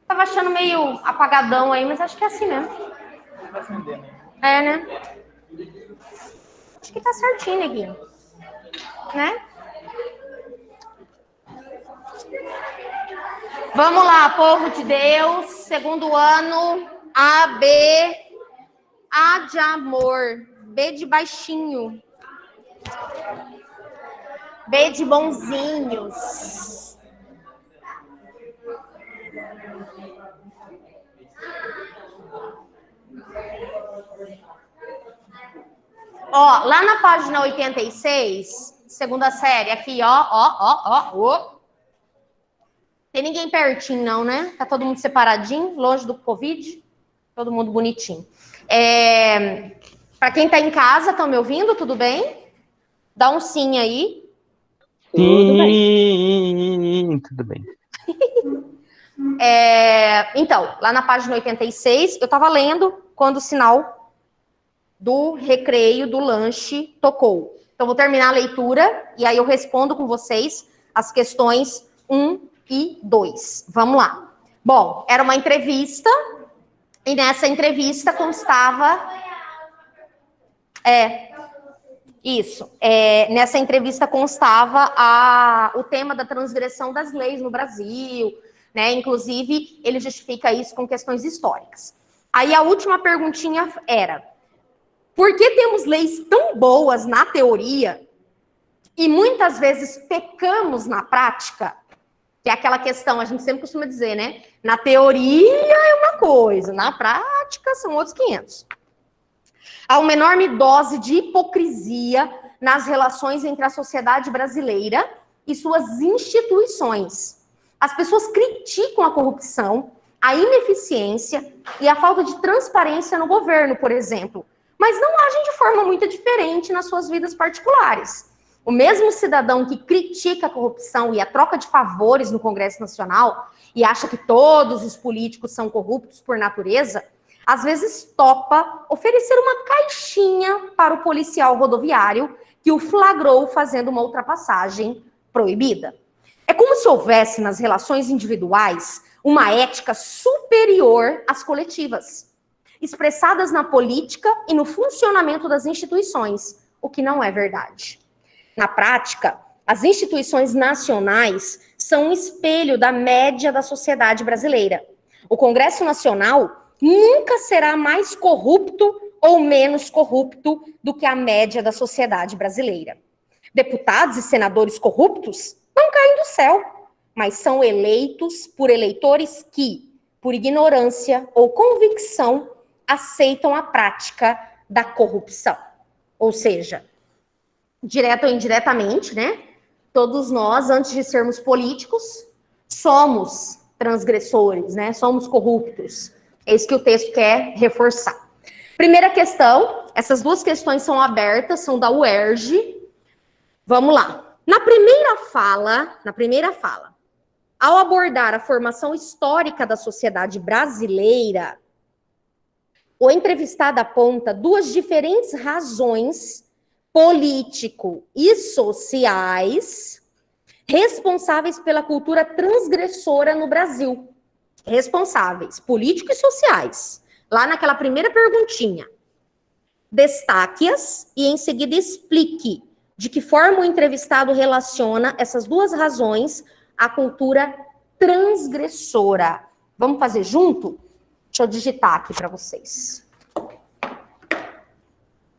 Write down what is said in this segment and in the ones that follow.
Tava achando meio apagadão aí, mas acho que é assim mesmo. É, né? Acho que tá certinho, neguinho. Né? Vamos lá, povo de Deus. Segundo ano. A, B. A de amor. B de baixinho. B de bonzinhos. Ó, lá na página 86, segunda série, aqui, ó. Tem ninguém pertinho, não, né? Tá todo mundo separadinho, longe do Covid. Todo mundo bonitinho. Para quem tá em casa, estão me ouvindo? Tudo bem? Dá um sim aí. Sim, tudo bem. Então, lá na página 86, eu estava lendo quando o sinal do recreio, do lanche, tocou. Então, vou terminar a leitura e aí eu respondo com vocês as questões 1 e 2. Vamos lá. Bom, era uma entrevista e nessa entrevista constava... nessa entrevista constava o tema da transgressão das leis no Brasil, né? Inclusive, ele justifica isso com questões históricas. Aí a última perguntinha era: por que temos leis tão boas na teoria e muitas vezes pecamos na prática? Que é aquela questão, a gente sempre costuma dizer, né? Na teoria é uma coisa, na prática são outros 500. Há uma enorme dose de hipocrisia nas relações entre a sociedade brasileira e suas instituições. As pessoas criticam a corrupção, a ineficiência e a falta de transparência no governo, por exemplo, mas não agem de forma muito diferente nas suas vidas particulares. O mesmo cidadão que critica a corrupção e a troca de favores no Congresso Nacional e acha que todos os políticos são corruptos por natureza, às vezes topa oferecer uma caixinha para o policial rodoviário que o flagrou fazendo uma ultrapassagem proibida. É como se houvesse nas relações individuais uma ética superior às coletivas, expressadas na política e no funcionamento das instituições, o que não é verdade. Na prática, as instituições nacionais são um espelho da média da sociedade brasileira. O Congresso Nacional nunca será mais corrupto ou menos corrupto do que a média da sociedade brasileira. Deputados e senadores corruptos não caem do céu, mas são eleitos por eleitores que, por ignorância ou convicção, aceitam a prática da corrupção. Ou seja, direta ou indiretamente, né? Todos nós, antes de sermos políticos, somos transgressores, né? Somos corruptos. É isso que o texto quer reforçar. Primeira questão, essas duas questões são abertas, são da UERJ. Vamos lá. Na primeira fala, ao abordar a formação histórica da sociedade brasileira, o entrevistado aponta duas diferentes razões político e sociais responsáveis pela cultura transgressora no Brasil. Responsáveis, políticos e sociais. Lá naquela primeira perguntinha. Destaque-as e em seguida explique de que forma o entrevistado relaciona essas duas razões à cultura transgressora. Vamos fazer junto? Deixa eu digitar aqui para vocês.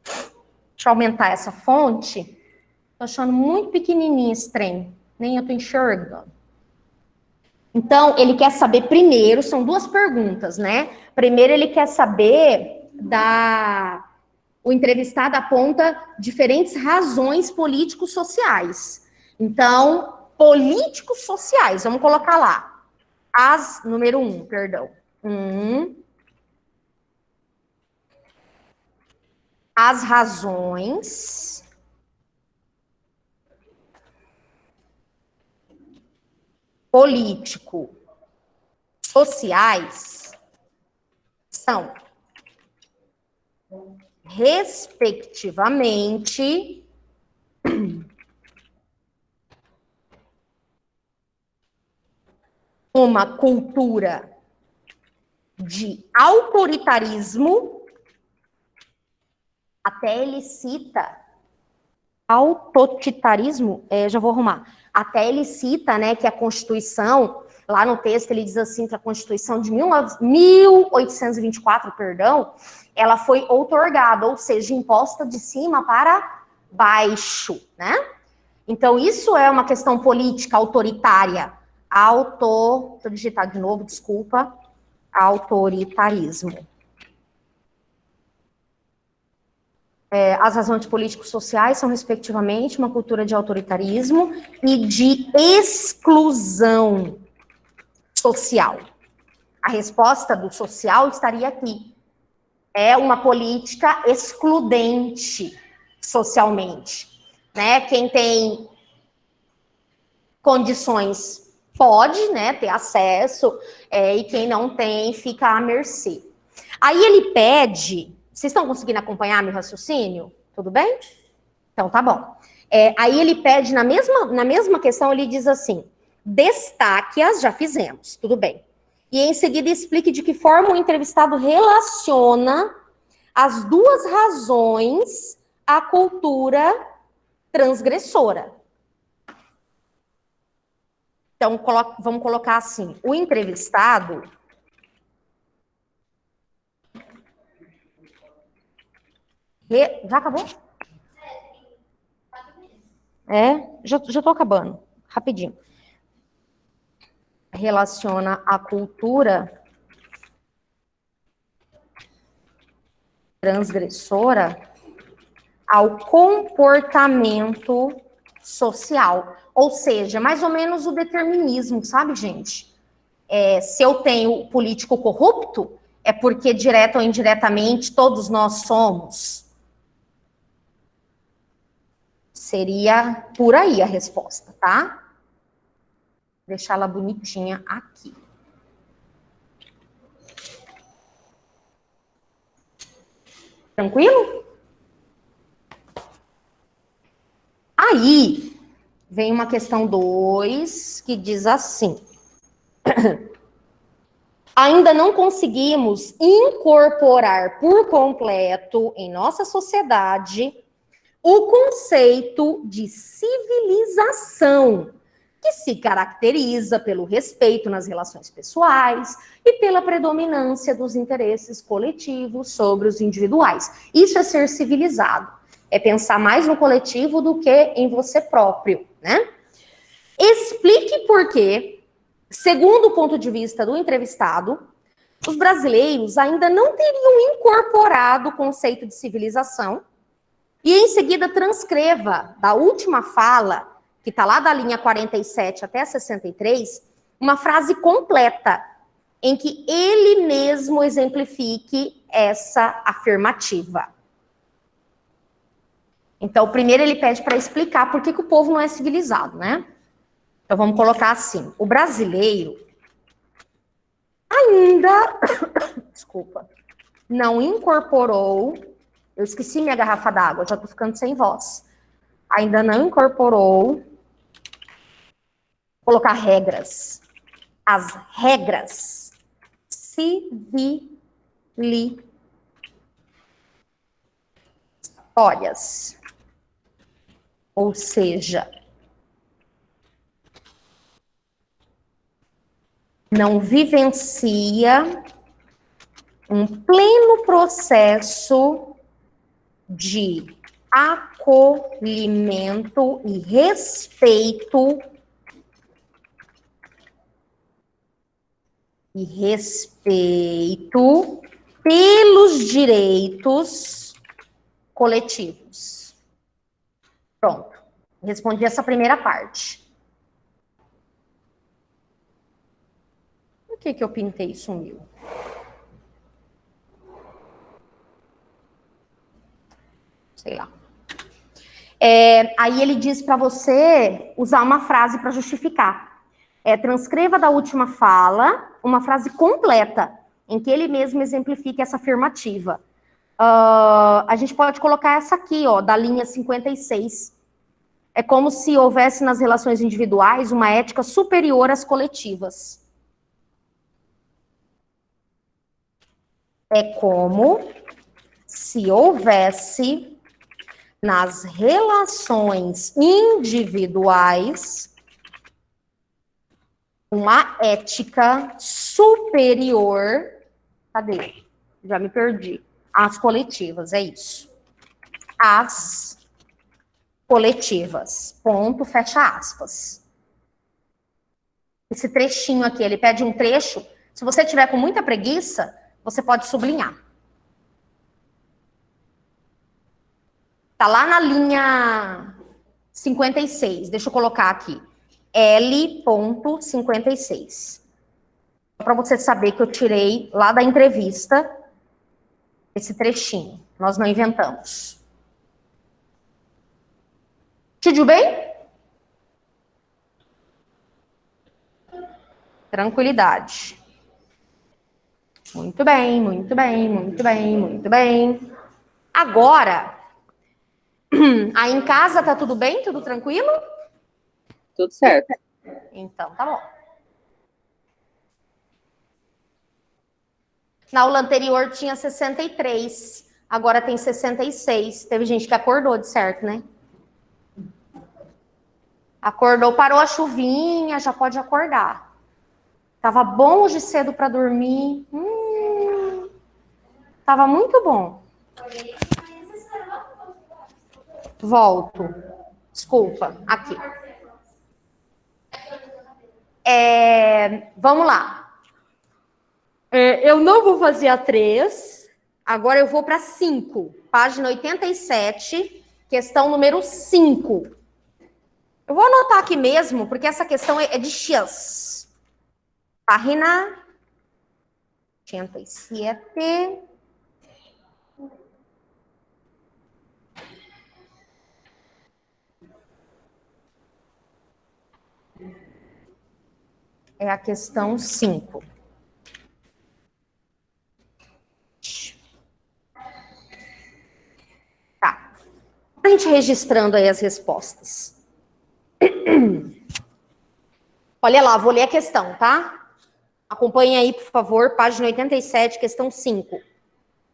Deixa eu aumentar essa fonte. Tô achando muito pequenininho esse trem. Nem eu tô enxergando. Então, ele quer saber primeiro, são duas perguntas, né? Primeiro, ele quer saber o entrevistado aponta diferentes razões políticos sociais. Então, políticos sociais, vamos colocar lá. Número 1, perdão. As razões político-sociais são, respectivamente, uma cultura de autoritarismo, até ele cita autoritarismo, já vou arrumar, até ele cita, né, que a Constituição, lá no texto ele diz assim, que a Constituição de 1824, perdão, ela foi outorgada, ou seja, imposta de cima para baixo, né? Então, isso é uma questão política autoritária. Vou digitar de novo, desculpa. Autoritarismo. As razões políticos sociais são, respectivamente, uma cultura de autoritarismo e de exclusão social. A resposta do social estaria aqui. É uma política excludente socialmente, né? Quem tem condições pode, né, ter acesso, e quem não tem fica à mercê. Aí ele pede, vocês estão conseguindo acompanhar meu raciocínio? Tudo bem? Então tá bom. Aí ele pede, na mesma questão, ele diz assim, destaque-as, já fizemos, tudo bem. E em seguida explique de que forma o entrevistado relaciona as duas razões à cultura transgressora. Então, vamos colocar assim, o entrevistado já acabou? Já tô acabando, rapidinho. Relaciona a cultura transgressora ao comportamento social. Ou seja, mais ou menos o determinismo, sabe, gente? Se eu tenho político corrupto, é porque, direto ou indiretamente, todos nós somos. Seria por aí a resposta, tá? Vou deixar ela bonitinha aqui. Tranquilo? Aí, vem uma questão 2, que diz assim. Ainda não conseguimos incorporar por completo em nossa sociedade o conceito de civilização, que se caracteriza pelo respeito nas relações pessoais e pela predominância dos interesses coletivos sobre os individuais. Isso é ser civilizado, é pensar mais no coletivo do que em você próprio, né? Explique por que, segundo o ponto de vista do entrevistado, os brasileiros ainda não teriam incorporado o conceito de civilização e, em seguida, transcreva da última fala, que está lá da linha 47 até 63, uma frase completa, em que ele mesmo exemplifique essa afirmativa. Então, primeiro ele pede para explicar por que o povo não é civilizado, né? Então, vamos colocar assim, o brasileiro ainda, desculpa, não incorporou, eu esqueci minha garrafa d'água, já estou ficando sem voz, ainda não incorporou, colocar regras, as regras civilizatórias, ou seja, não vivencia um pleno processo de acolhimento e respeito pelos direitos coletivos. Pronto, respondi essa primeira parte. Por que eu pintei e sumiu? Sei lá. Aí ele diz para você usar uma frase para justificar. Transcreva da última fala uma frase completa, em que ele mesmo exemplifique essa afirmativa. A gente pode colocar essa aqui, ó, da linha 56. É como se houvesse nas relações individuais uma ética superior às coletivas. É como se houvesse nas relações individuais uma ética superior. Cadê? Já me perdi. Às coletivas, é isso. Às coletivas. Ponto, fecha aspas. Esse trechinho aqui, ele pede um trecho. Se você tiver com muita preguiça, você pode sublinhar. Tá lá na linha 56. Deixa eu colocar aqui. L.56. Para você saber que eu tirei lá da entrevista esse trechinho. Nós não inventamos. Tudo bem? Tranquilidade. Muito bem, muito bem, muito bem, muito bem. Agora, aí em casa tá tudo bem? Tudo tranquilo? Tudo certo. Então, tá bom. Na aula anterior tinha 63, agora tem 66. Teve gente que acordou, de certo, né? Acordou, parou a chuvinha, já pode acordar. Tava bom hoje cedo para dormir. Tava muito bom. Volto. Desculpa, aqui. Vamos lá. Eu não vou fazer a 3, agora eu vou para 5. Página 87, questão número 5. Eu vou anotar aqui mesmo, porque essa questão é de X. Página 87. É a questão 5. Tá. A gente registrando aí as respostas. Olha lá, vou ler a questão, tá? Acompanhe aí, por favor, página 87, questão 5.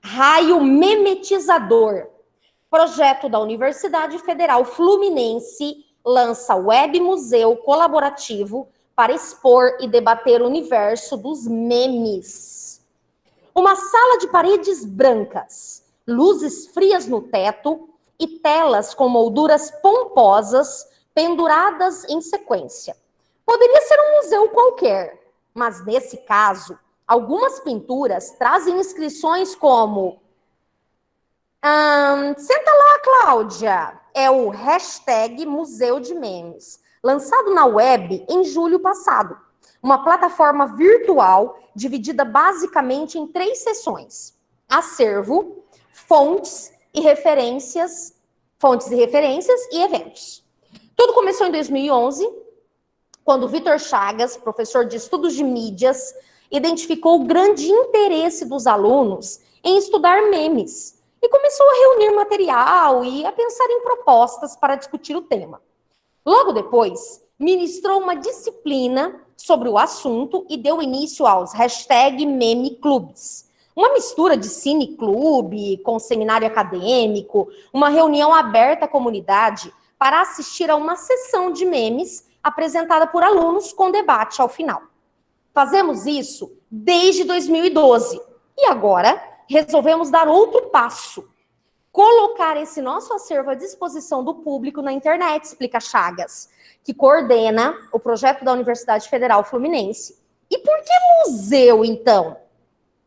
Raio memetizador. Projeto da Universidade Federal Fluminense lança web museu colaborativo para expor e debater o universo dos memes. Uma sala de paredes brancas, luzes frias no teto e telas com molduras pomposas penduradas em sequência. Poderia ser um museu qualquer, mas nesse caso, algumas pinturas trazem inscrições como senta lá, Cláudia. É o hashtag Museu de Memes, lançado na web em julho passado. Uma plataforma virtual dividida basicamente em 3 seções: acervo, fontes e referências e eventos. Tudo começou em 2011, quando Vitor Chagas, professor de estudos de mídias, identificou o grande interesse dos alunos em estudar memes e começou a reunir material e a pensar em propostas para discutir o tema. Logo depois, ministrou uma disciplina sobre o assunto e deu início aos hashtag meme clubes. Uma mistura de cineclube com seminário acadêmico, uma reunião aberta à comunidade para assistir a uma sessão de memes apresentada por alunos com debate ao final. Fazemos isso desde 2012 e agora resolvemos dar outro passo. Colocar esse nosso acervo à disposição do público na internet, explica Chagas, que coordena o projeto da Universidade Federal Fluminense. E por que museu, então?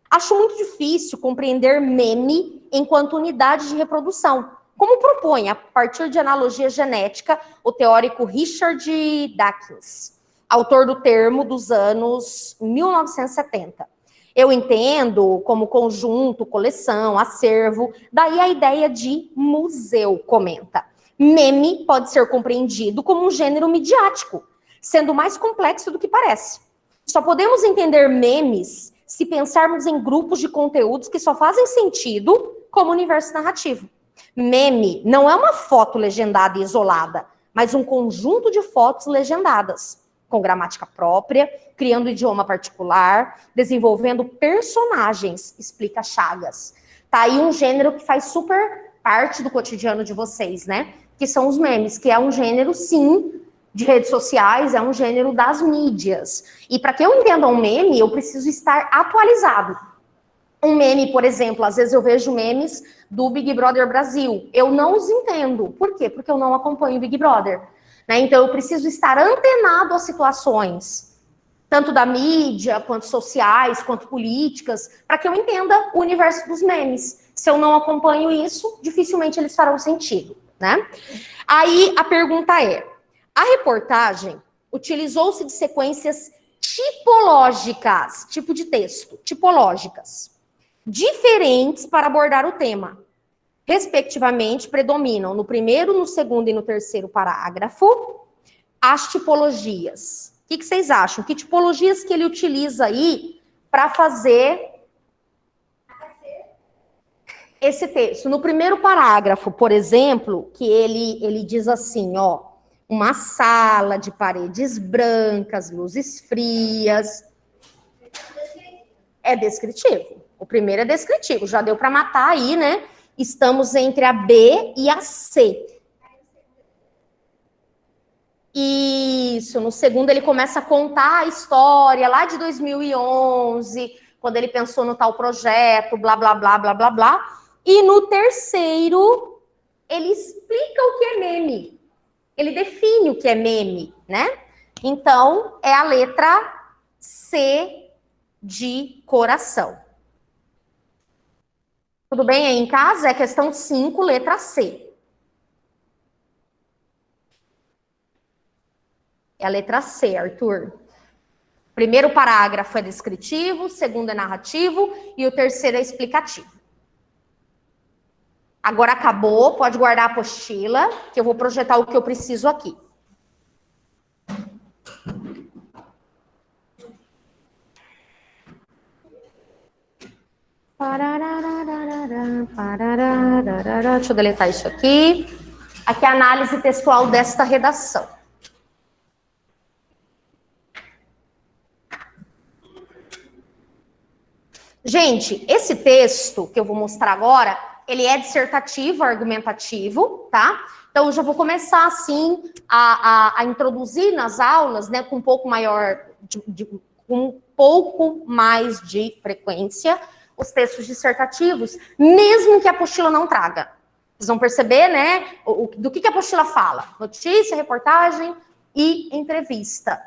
Acho muito difícil compreender meme enquanto unidade de reprodução, como propõe, a partir de analogia genética, o teórico Richard Dawkins, autor do termo dos anos 1970. Eu entendo como conjunto, coleção, acervo, daí a ideia de museu, comenta. Meme pode ser compreendido como um gênero midiático, sendo mais complexo do que parece. Só podemos entender memes se pensarmos em grupos de conteúdos que só fazem sentido como universo narrativo. Meme não é uma foto legendada e isolada, mas um conjunto de fotos legendadas. com gramática própria, criando idioma particular, desenvolvendo personagens, explica Chagas. Tá aí um gênero que faz super parte do cotidiano de vocês, né? Que são os memes, que é um gênero, sim, de redes sociais, é um gênero das mídias. E para que eu entenda um meme, eu preciso estar atualizado. Um meme, por exemplo, às vezes eu vejo memes do Big Brother Brasil. Eu não os entendo. Por quê? Porque eu não acompanho o Big Brother. Né? Então, eu preciso estar antenado às situações, tanto da mídia, quanto sociais, quanto políticas, para que eu entenda o universo dos memes. Se eu não acompanho isso, dificilmente eles farão sentido. Né? Aí, a pergunta é, a reportagem utilizou-se de sequências tipológicas, tipo de texto, tipológicas, diferentes para abordar o tema. Respectivamente, predominam no primeiro, no segundo e no terceiro parágrafo as tipologias. O que vocês acham? Que tipologias que ele utiliza aí para fazer esse texto? No primeiro parágrafo, por exemplo, que ele diz assim, ó, uma sala de paredes brancas, luzes frias. É descritivo. O primeiro é descritivo, já deu para matar aí, né? Estamos entre a B e a C. Isso, no segundo ele começa a contar a história lá de 2011, quando ele pensou no tal projeto, blá, blá, blá, blá, blá, blá. E no terceiro, ele explica o que é meme. Ele define o que é meme, né? Então, é a letra C de coração. Tudo bem aí em casa? É questão 5, letra C. É a letra C, Arthur. Primeiro parágrafo é descritivo, o segundo é narrativo e o terceiro é explicativo. Agora acabou, pode guardar a apostila, que eu vou projetar o que eu preciso aqui. Deixa eu deletar isso aqui. Aqui é a análise textual desta redação. Gente, esse texto que eu vou mostrar agora, ele é dissertativo, argumentativo, tá? Então, eu já vou começar, assim, a introduzir nas aulas, né, com um pouco maior, com um pouco mais de frequência, os textos dissertativos, mesmo que a apostila não traga. Vocês vão perceber, né, do que a apostila fala. Notícia, reportagem e entrevista.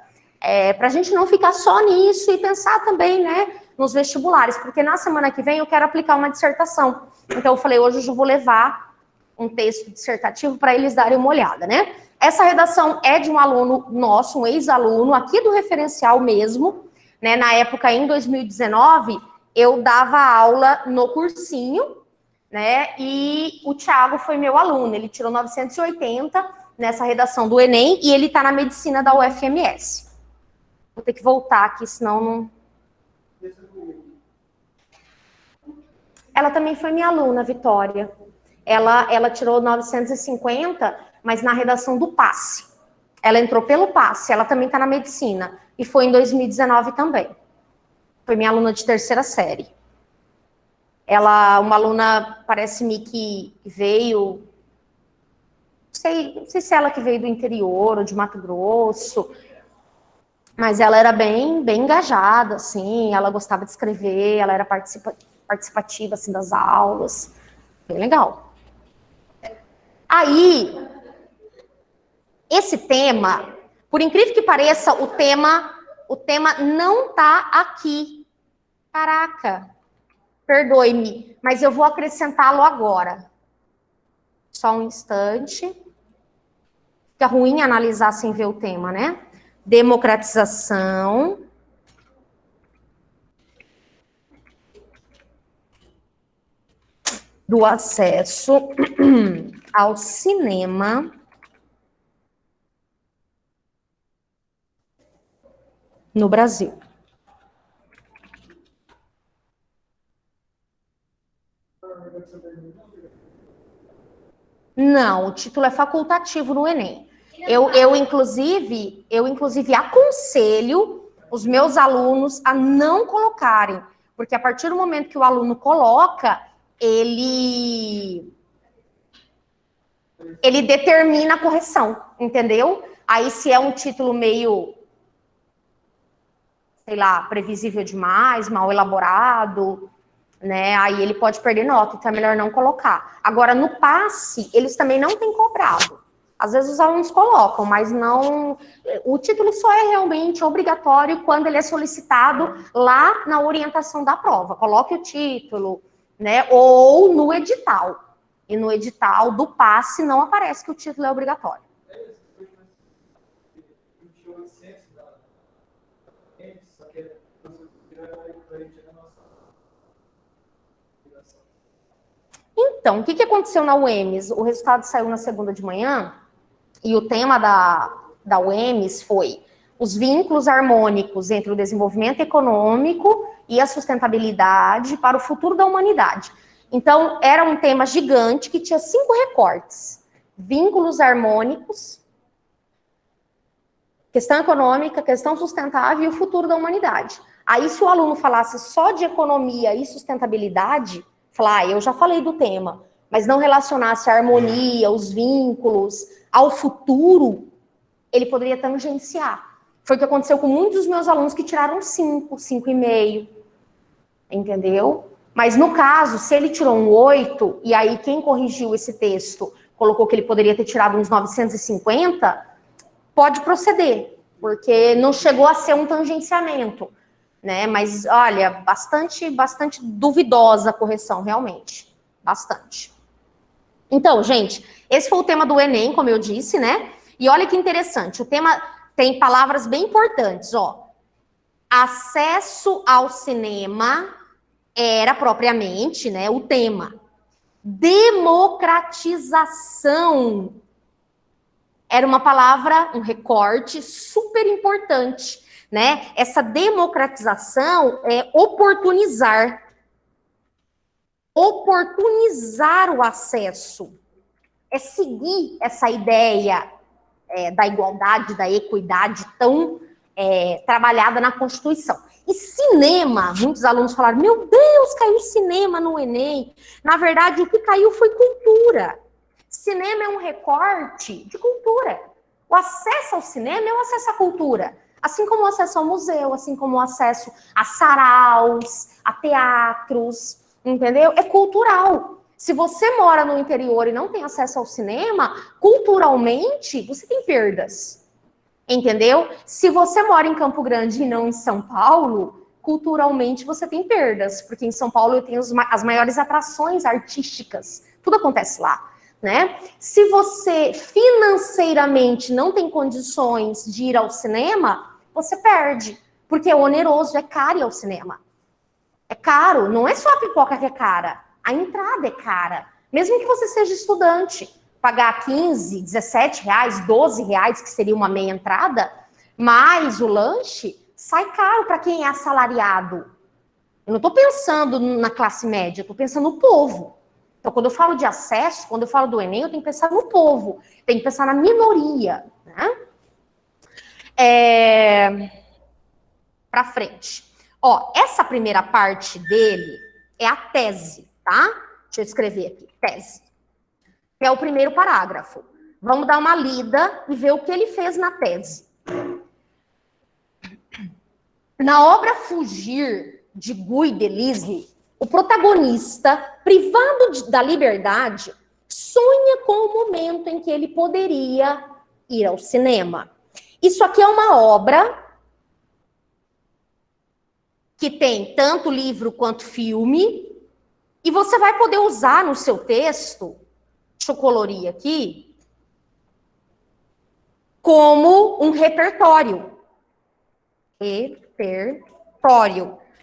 Para a gente não ficar só nisso e pensar também, né, nos vestibulares, porque na semana que vem eu quero aplicar uma dissertação. Então, eu falei, hoje eu já vou levar um texto dissertativo para eles darem uma olhada, né? Essa redação é de um aluno nosso, um ex-aluno, aqui do referencial mesmo, né? Na época, em 2019, eu dava aula no cursinho, né? E o Thiago foi meu aluno, ele tirou 980 nessa redação do Enem e ele está na medicina da UFMS. Vou ter que voltar aqui, senão não... Ela também foi minha aluna, Vitória. Ela tirou 950, mas na redação do passe. Ela entrou pelo passe, ela também está na medicina. E foi em 2019 também. Foi minha aluna de terceira série. Ela, uma aluna, parece-me que veio... Não sei se é ela que veio do interior ou de Mato Grosso, mas ela era bem engajada, assim, ela gostava de escrever, ela era participativa, assim, das aulas. Bem legal. Aí, esse tema, por incrível que pareça, o tema não tá aqui. Caraca, perdoe-me, mas eu vou acrescentá-lo agora. Só um instante. Fica ruim analisar sem ver o tema, né? Democratização do acesso ao cinema no Brasil. Não, o título é facultativo no Enem. Eu inclusive aconselho os meus alunos a não colocarem, porque a partir do momento que o aluno coloca, ele determina a correção, entendeu? Aí se é um título meio, sei lá, previsível demais, mal elaborado, né? Aí ele pode perder nota, então é melhor não colocar. Agora, no passe, eles também não têm cobrado. Às vezes os alunos colocam, mas não... O título só é realmente obrigatório quando ele é solicitado lá na orientação da prova. Coloque o título, né? Ou no edital. E no edital do passe não aparece que o título é obrigatório. Então, o que aconteceu na UEMS? O resultado saiu na segunda de manhã e o tema da UEMS foi os vínculos harmônicos entre o desenvolvimento econômico e a sustentabilidade para o futuro da humanidade. Então, era um tema gigante que tinha 5 recortes. Vínculos harmônicos, questão econômica, questão sustentável e o futuro da humanidade. Aí, se o aluno falasse só de economia e sustentabilidade, falar, eu já falei do tema, mas não relacionasse a harmonia, os vínculos, ao futuro, ele poderia tangenciar. Foi o que aconteceu com muitos dos meus alunos que tiraram 5, 5,5, entendeu? Mas no caso, se ele tirou um 8, e aí quem corrigiu esse texto colocou que ele poderia ter tirado uns 950, pode proceder, porque não chegou a ser um tangenciamento, né? Mas, olha, bastante duvidosa a correção, realmente. Bastante. Então, gente, esse foi o tema do Enem, como eu disse, né? E olha que interessante, o tema tem palavras bem importantes, ó. Acesso ao cinema era propriamente, né, o tema. Democratização era uma palavra, um recorte super importante, né? Essa democratização é oportunizar o acesso, é seguir essa ideia da igualdade, da equidade tão trabalhada na Constituição. E cinema, muitos alunos falaram, meu Deus, caiu cinema no Enem. Na verdade, o que caiu foi cultura. Cinema é um recorte de cultura. O acesso ao cinema é o acesso à cultura. Assim como o acesso ao museu, assim como o acesso a saraus, a teatros, entendeu? É cultural. Se você mora no interior e não tem acesso ao cinema, culturalmente, você tem perdas. Entendeu? Se você mora em Campo Grande e não em São Paulo, culturalmente você tem perdas, porque em São Paulo eu tenho as maiores atrações artísticas. Tudo acontece lá, né? Se você financeiramente não tem condições de ir ao cinema, você perde, porque é oneroso, é caro ir ao cinema. É caro, não é só a pipoca que é cara, a entrada é cara. Mesmo que você seja estudante, pagar 15, 17 reais, 12 reais, que seria uma meia entrada, mais o lanche, sai caro para quem é assalariado. Eu não estou pensando na classe média, eu estou pensando no povo. Então, quando eu falo de acesso, quando eu falo do Enem, eu tenho que pensar no povo, tenho que pensar na minoria, né? Para frente. Ó, essa primeira parte dele é a tese, tá? Deixa eu escrever aqui, tese. Que é o primeiro parágrafo. Vamos dar uma lida e ver o que ele fez na tese. Na obra Fugir, de Guy Delisle, o protagonista, privado da liberdade, sonha com o momento em que ele poderia ir ao cinema. Isso aqui é uma obra que tem tanto livro quanto filme, e você vai poder usar no seu texto, deixa eu colorir aqui, como um repertório.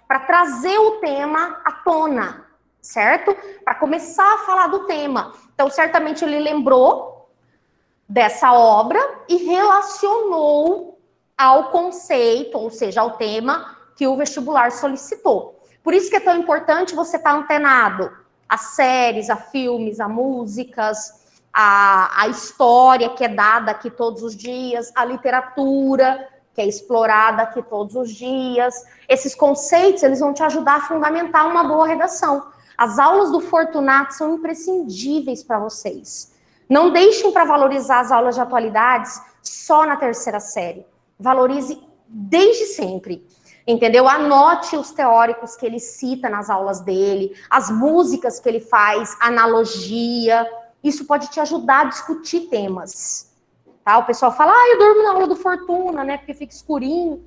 Para trazer o tema à tona, certo? Para começar a falar do tema. Então, certamente ele lembrou dessa obra e relacionou ao conceito, ou seja, ao tema que o vestibular solicitou. Por isso que é tão importante você estar antenado a séries, a filmes, a músicas, a história que é dada aqui todos os dias, a literatura que é explorada aqui todos os dias. Esses conceitos, eles vão te ajudar a fundamentar uma boa redação. As aulas do Fortunato são imprescindíveis para vocês. Não deixem para valorizar as aulas de atualidades só na terceira série. Valorize desde sempre, entendeu? Anote os teóricos que ele cita nas aulas dele, as músicas que ele faz, analogia. Isso pode te ajudar a discutir temas. Tá? O pessoal fala, eu durmo na aula do Fortuna, né? Porque fica escurinho.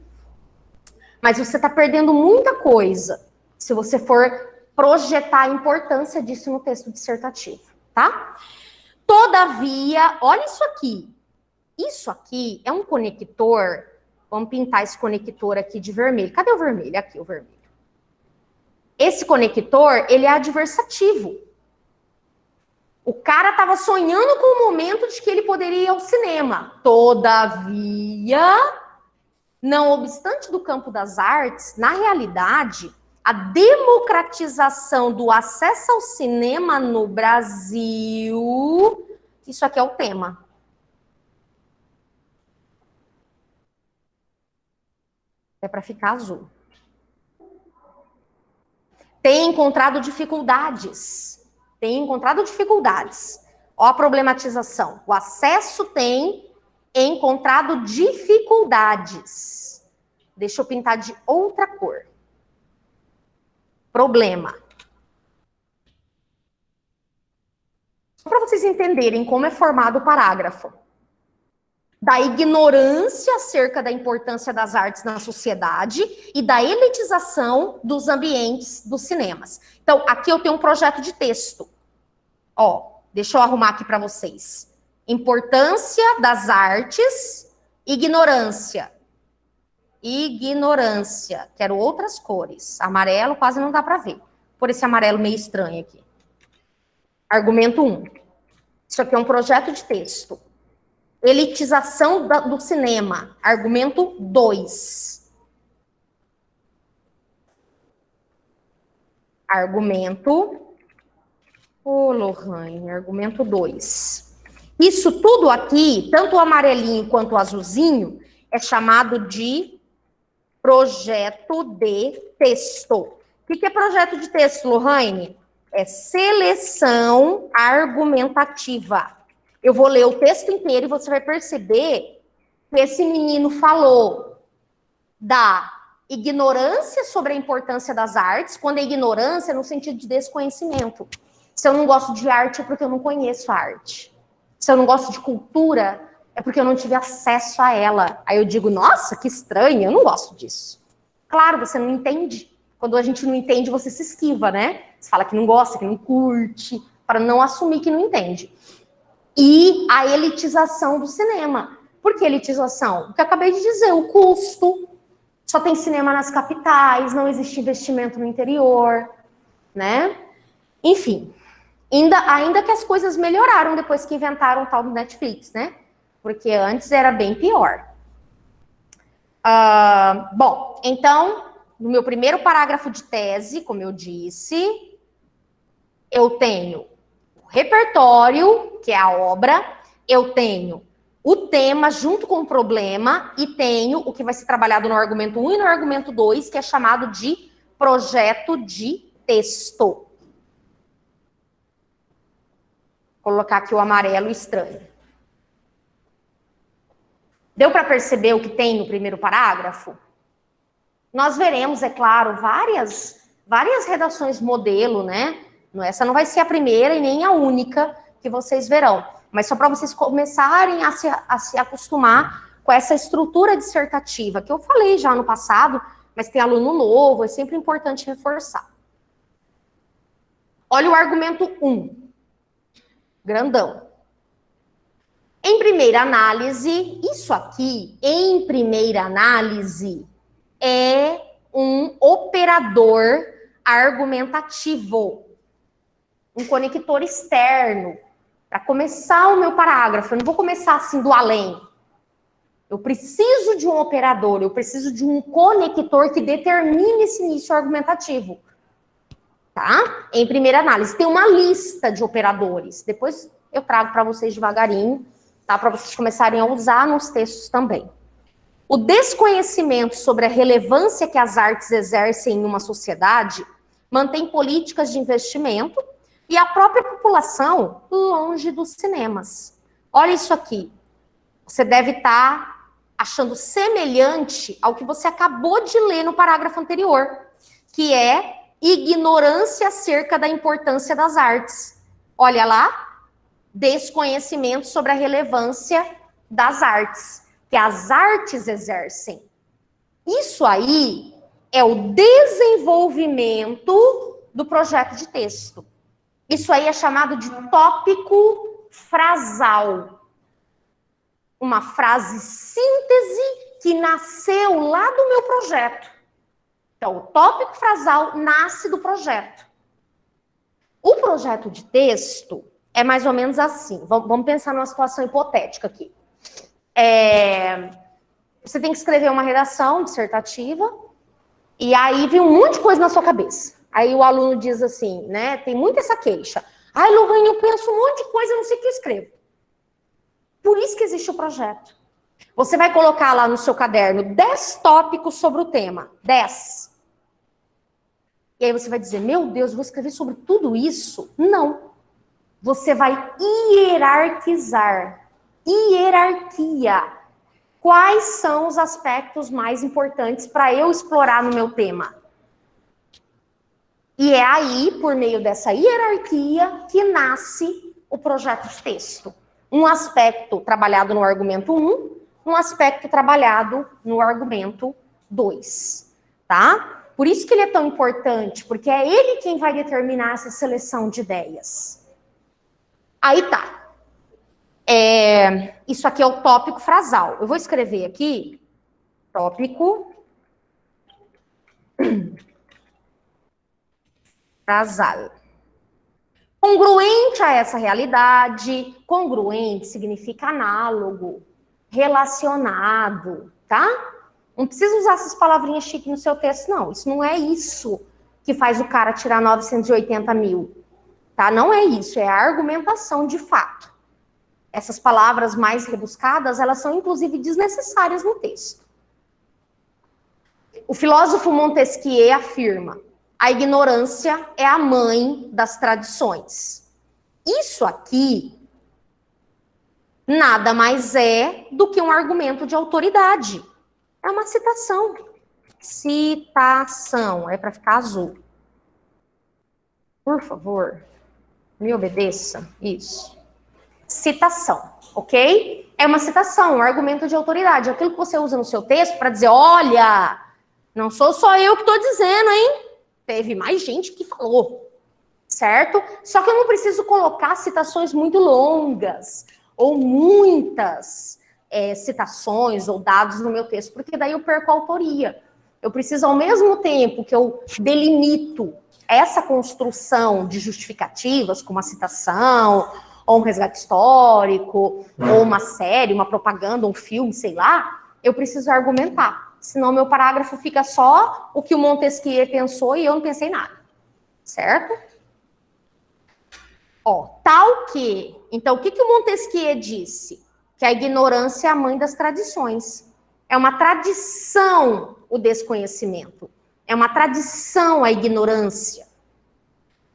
Mas você está perdendo muita coisa se você for projetar a importância disso no texto dissertativo, tá? Todavia, olha isso aqui. Isso aqui é um conector. Vamos pintar esse conector aqui de vermelho. Cadê o vermelho? Aqui, o vermelho. Esse conector, ele é adversativo. O cara estava sonhando com o momento de que ele poderia ir ao cinema. Todavia, não obstante do campo das artes, na realidade, a democratização do acesso ao cinema no Brasil, isso aqui é o tema. É para ficar azul. Tem encontrado dificuldades. Ó a problematização. O acesso tem encontrado dificuldades. Deixa eu pintar de outra cor. Problema. Só para vocês entenderem como é formado o parágrafo. Da ignorância acerca da importância das artes na sociedade e da elitização dos ambientes dos cinemas. Então, aqui eu tenho um projeto de texto. Ó, deixa eu arrumar aqui para vocês. Importância das artes, ignorância. Ignorância. Quero outras cores. Amarelo quase não dá para ver. Por esse amarelo meio estranho aqui. Argumento 1. Isso aqui é um projeto de texto. Elitização do cinema. Argumento 2. Argumento... Lohane, argumento 2. Isso tudo aqui, tanto o amarelinho quanto o azulzinho, é chamado de projeto de texto. O que é projeto de texto, Lohane? É seleção argumentativa. Eu vou ler o texto inteiro e você vai perceber que esse menino falou da ignorância sobre a importância das artes, quando é ignorância no sentido de desconhecimento. Se eu não gosto de arte é porque eu não conheço a arte. Se eu não gosto de cultura é porque eu não tive acesso a ela. Aí eu digo, nossa, que estranho, eu não gosto disso. Claro, você não entende. Quando a gente não entende, você se esquiva, né? Você fala que não gosta, que não curte, para não assumir que não entende. E a elitização do cinema. Por que elitização? O que eu acabei de dizer, o custo. Só tem cinema nas capitais, não existe investimento no interior, né? Enfim, ainda que as coisas melhoraram depois que inventaram o tal do Netflix, né? Porque antes era bem pior. Bom, então, no meu primeiro parágrafo de tese, como eu disse, eu tenho o repertório, que é a obra, eu tenho o tema junto com o problema e tenho o que vai ser trabalhado no argumento 1 e no argumento 2, que é chamado de projeto de texto. Vou colocar aqui o amarelo estranho. Deu para perceber o que tem no primeiro parágrafo? Nós veremos, é claro, várias redações modelo, né? Essa não vai ser a primeira e nem a única que vocês verão. Mas só para vocês começarem a se acostumar com essa estrutura dissertativa, que eu falei já no passado, mas tem aluno novo, é sempre importante reforçar. Olha o argumento 1. Grandão. Em primeira análise, isso aqui, em primeira análise, é um operador argumentativo. Um conector externo. Para começar o meu parágrafo, eu não vou começar assim do além. Eu preciso de um operador, eu preciso de um conector que determine esse início argumentativo. Tá? Em primeira análise, tem uma lista de operadores. Depois eu trago para vocês devagarinho, tá? Para vocês começarem a usar nos textos também. O desconhecimento sobre a relevância que as artes exercem em uma sociedade mantém políticas de investimento e a própria população longe dos cinemas. Olha isso aqui. Você deve estar achando semelhante ao que você acabou de ler no parágrafo anterior, que é ignorância acerca da importância das artes. Olha lá, desconhecimento sobre a relevância das artes, que as artes exercem. Isso aí é o desenvolvimento do projeto de texto. Isso aí é chamado de tópico frasal. Uma frase síntese que nasceu lá do meu projeto. Então, o tópico frasal nasce do projeto. O projeto de texto é mais ou menos assim. Vamos pensar numa situação hipotética aqui. Você tem que escrever uma redação dissertativa e aí vem um monte de coisa na sua cabeça. Aí o aluno diz assim, né? Tem muito essa queixa. Ai, Lohane, eu penso um monte de coisa, eu não sei o que eu escrevo. Por isso que existe o projeto. Você vai colocar lá no seu caderno 10 tópicos sobre o tema. 10. E aí você vai dizer, meu Deus, vou escrever sobre tudo isso? Não. Você vai hierarquizar. Hierarquia. Quais são os aspectos mais importantes para eu explorar no meu tema? E é aí, por meio dessa hierarquia, que nasce o projeto de texto. Um aspecto trabalhado no argumento 1, um aspecto trabalhado no argumento 2, tá? Por isso que ele é tão importante, porque é ele quem vai determinar essa seleção de ideias. Aí tá. Isso aqui é o tópico frasal. Eu vou escrever aqui, tópico frasal. Congruente a essa realidade, congruente significa análogo, relacionado, tá? Não precisa usar essas palavrinhas chiques no seu texto, não. Isso não é isso que faz o cara tirar 980 mil, tá? Não é isso, é a argumentação de fato. Essas palavras mais rebuscadas, elas são inclusive desnecessárias no texto. O filósofo Montesquieu afirma: a ignorância é a mãe das tradições. Isso aqui nada mais é do que um argumento de autoridade. É uma citação. Citação. É para ficar azul. Por favor, me obedeça. Isso. Citação, ok? É uma citação, um argumento de autoridade. Aquilo que você usa no seu texto para dizer, olha, não sou só eu que estou dizendo, hein? Teve mais gente que falou, certo? Só que eu não preciso colocar citações muito longas ou muitas citações ou dados no meu texto, porque daí eu perco a autoria. Eu preciso, ao mesmo tempo que eu delimito essa construção de justificativas, como a citação, ou um resgate histórico, ou uma série, uma propaganda, um filme, sei lá, eu preciso argumentar. Senão meu parágrafo fica só o que o Montesquieu pensou e eu não pensei nada. Certo? Ó, tal que... Então, o que o Montesquieu disse? Que a ignorância é a mãe das tradições. É uma tradição o desconhecimento. É uma tradição a ignorância.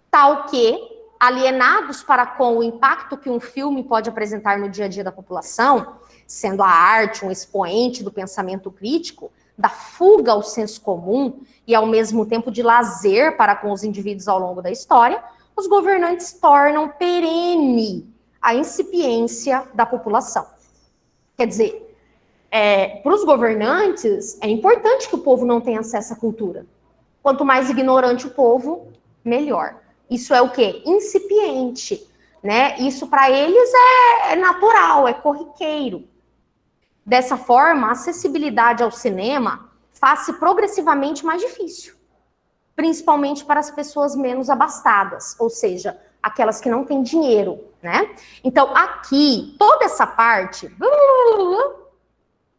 Tal que, alienados para com o impacto que um filme pode apresentar no dia a dia da população, sendo a arte um expoente do pensamento crítico, da fuga ao senso comum e, ao mesmo tempo, de lazer para com os indivíduos ao longo da história, os governantes tornam perene a incipiência da população. Quer dizer, para os governantes, é importante que o povo não tenha acesso à cultura. Quanto mais ignorante o povo, melhor. Isso é o quê? Incipiente, né? Isso para eles é natural, é corriqueiro. Dessa forma, a acessibilidade ao cinema faz-se progressivamente mais difícil, principalmente para as pessoas menos abastadas, ou seja, aquelas que não têm dinheiro, né? Então, aqui, toda essa parte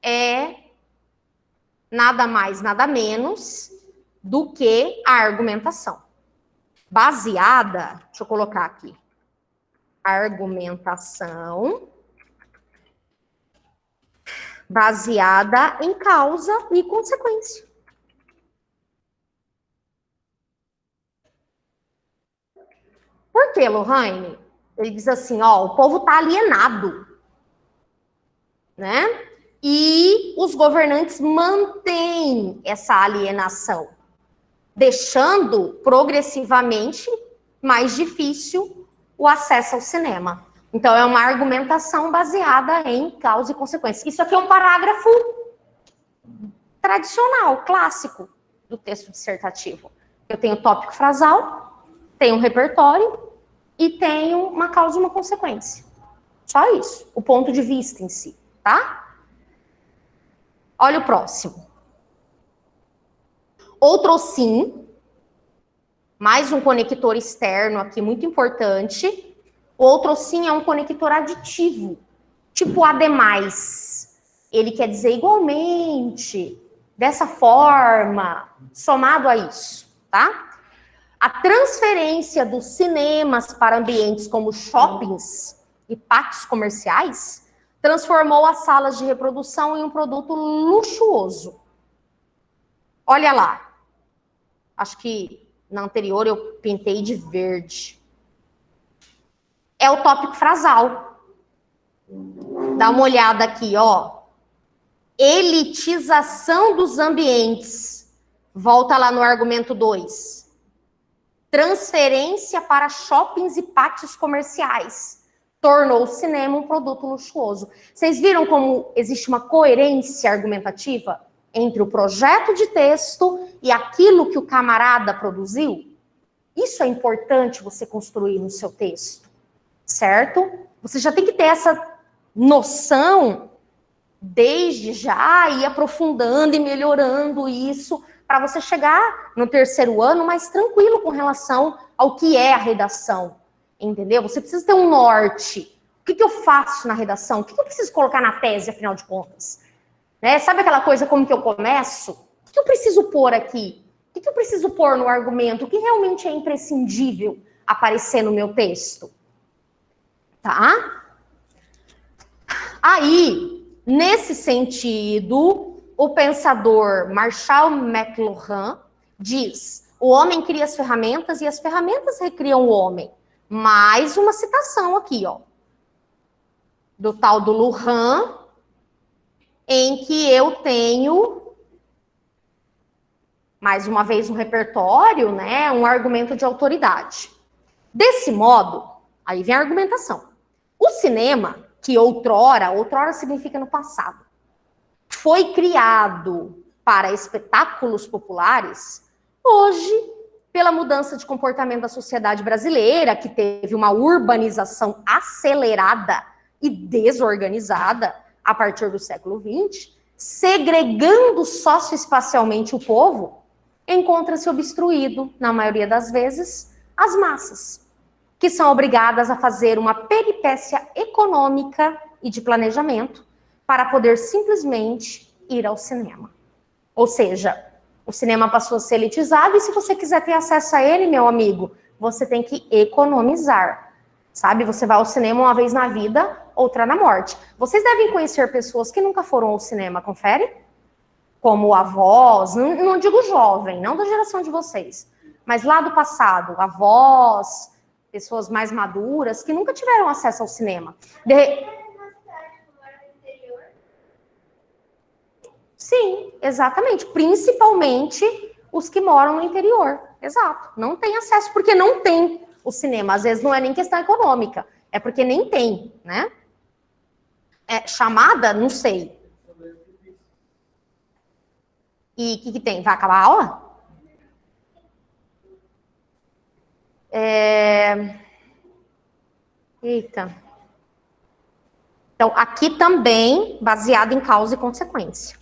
é nada mais, nada menos do que a argumentação. Baseada, deixa eu colocar aqui, argumentação baseada em causa e consequência. Por que, Lohane? Ele diz assim, ó, o povo está alienado, né? E os governantes mantêm essa alienação, deixando progressivamente mais difícil o acesso ao cinema. Então, é uma argumentação baseada em causa e consequência. Isso aqui é um parágrafo tradicional, clássico do texto dissertativo. Eu tenho tópico frasal, tenho um repertório e tenho uma causa e uma consequência. Só isso, o ponto de vista em si, tá? Olha o próximo. Outro sim, mais um conector externo aqui muito importante. O outro sim é um conector aditivo, tipo ademais. Ele quer dizer igualmente, dessa forma, somado a isso, tá? A transferência dos cinemas para ambientes como shoppings e pátios comerciais transformou as salas de reprodução em um produto luxuoso. Olha lá. Acho que na anterior eu pintei de verde. É o tópico frasal. Dá uma olhada aqui, ó. Elitização dos ambientes. Volta lá no argumento 2. Transferência para shoppings e pátios comerciais. Tornou o cinema um produto luxuoso. Vocês viram como existe uma coerência argumentativa entre o projeto de texto e aquilo que o camarada produziu? Isso é importante você construir no seu texto, certo? Você já tem que ter essa noção desde já, ir aprofundando e melhorando isso, para você chegar no terceiro ano mais tranquilo com relação ao que é a redação, entendeu? Você precisa ter um norte. O que eu faço na redação? O que eu preciso colocar na tese, afinal de contas? Né? Sabe aquela coisa como que eu começo? O que eu preciso pôr aqui? O que eu preciso pôr no argumento? O que realmente é imprescindível aparecer no meu texto? Tá? Aí, nesse sentido, o pensador Marshall McLuhan diz: o homem cria as ferramentas e as ferramentas recriam o homem. Mais uma citação aqui, ó, do tal do Luhmann, em que eu tenho, mais uma vez, um repertório, né, um argumento de autoridade. Desse modo, aí vem a argumentação. O cinema, que outrora significa no passado, foi criado para espetáculos populares, hoje, pela mudança de comportamento da sociedade brasileira, que teve uma urbanização acelerada e desorganizada a partir do século XX, segregando socioespacialmente o povo, encontra-se obstruído, na maioria das vezes, as massas, que são obrigadas a fazer uma peripécia econômica e de planejamento para poder simplesmente ir ao cinema. Ou seja, o cinema passou a ser elitizado e se você quiser ter acesso a ele, meu amigo, você tem que economizar, sabe? Você vai ao cinema uma vez na vida, outra na morte. Vocês devem conhecer pessoas que nunca foram ao cinema, confere? Como avós, não digo jovem, não da geração de vocês, mas lá do passado, avós, pessoas mais maduras, que nunca tiveram acesso ao cinema. Sim, exatamente. Principalmente os que moram no interior. Exato. Não tem acesso, porque não tem o cinema. Às vezes não é nem questão econômica, é porque nem tem, né? É, chamada? Não sei. E o que tem? Vai acabar a aula? Eita. Então, aqui também, baseado em causa e consequência.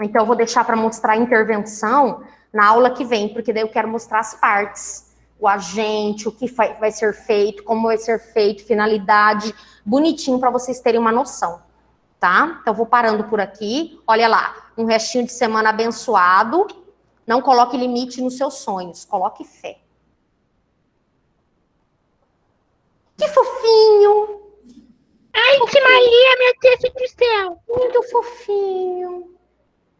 Então, eu vou deixar para mostrar a intervenção na aula que vem, porque daí eu quero mostrar as partes, o agente, o que vai ser feito, como vai ser feito, finalidade, bonitinho para vocês terem uma noção, tá? Então, vou parando por aqui. Olha lá, um restinho de semana abençoado. Não coloque limite nos seus sonhos, coloque fé. Que fofinho! Ai, que Maria, meu Deus do céu! Muito fofinho.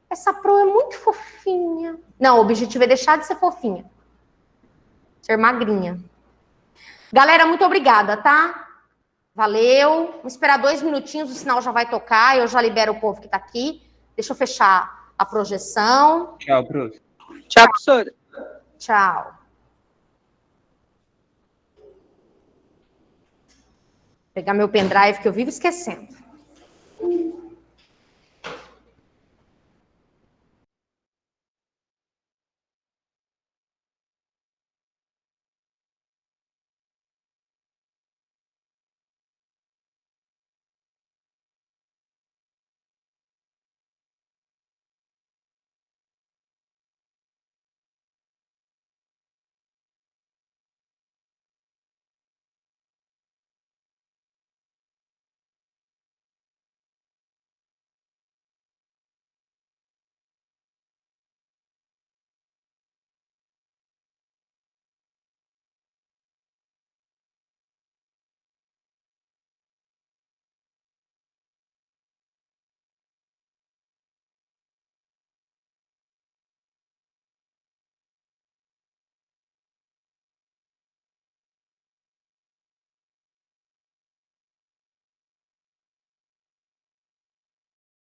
Essa pro é muito fofinha. Não, o objetivo é deixar de ser fofinha. Ser magrinha. Galera, muito obrigada, tá? Valeu. Vamos esperar 2 minutinhos, o sinal já vai tocar. Eu já libero o povo que tá aqui. Deixa eu fechar a projeção. Tchau, prof. Tchau, professora. Tchau. Vou pegar meu pendrive que eu vivo esquecendo.